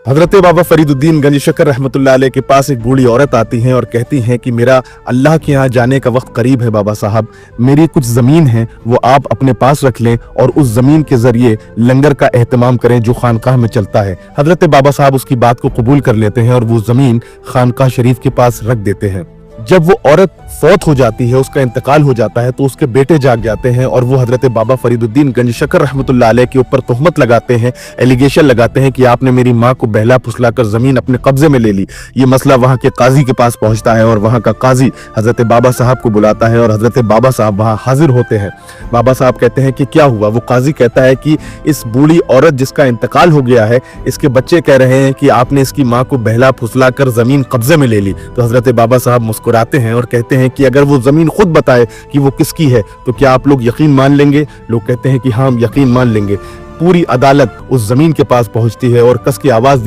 हजरत बाबा फरीदुद्दीन गंज शकर रहमतुल्लाह अलैह के पास एक बूढ़ी औरत आती हैं और कहती हैं कि मेरा अल्लाह के यहाँ जाने का वक्त करीब है बाबा साहब, मेरी कुछ ज़मीन है वो आप अपने पास रख लें और उस ज़मीन के ज़रिए लंगर का एहतमाम करें जो खानकाह में चलता है। हजरत बाबा साहब उसकी बात को कबूल कर लेते हैं और वो ज़मीन खानकाह शरीफ के पास रख देते हैं। जब वो औरत फौत हो जाती है, उसका इंतकाल हो जाता है, तो उसके बेटे जाग जाते हैं और वो हजरत बाबा फरीदुद्दीन गंज शकर रहमतुल्लाह अलैह के ऊपर तोहमत लगाते हैं, एलिगेशन लगाते हैं कि आपने मेरी माँ को बहला फुसलाकर जमीन अपने कब्जे में ले ली। ये मसला वहाँ के काजी के पास पहुँचता है और वहाँ का काजी हजरत बाबा साहब को बुलाता है और हजरत बाबा साहब वहाँ हाजिर होते हैं। बाबा साहब कहते हैं कि क्या हुआ? वो काजी कहता है कि इस बूढ़ी औरत जिसका इंतकाल हो गया है, इसके बच्चे कह रहे हैं कि आपने इसकी माँ को बहला फुसलाकर जमीन कब्जे में ले ली। तो हजरत बाबा साहब मुस्कुराते हैं और कहते हैं कि अगर वो जमीन खुद बताए कि वो किसकी है तो क्या आप लोग यकीन मान लेंगे? लोग कहते हैं कि हाँ, हम यकीन मान लेंगे। पूरी अदालत उस जमीन के पास पहुंचती है और कस की आवाज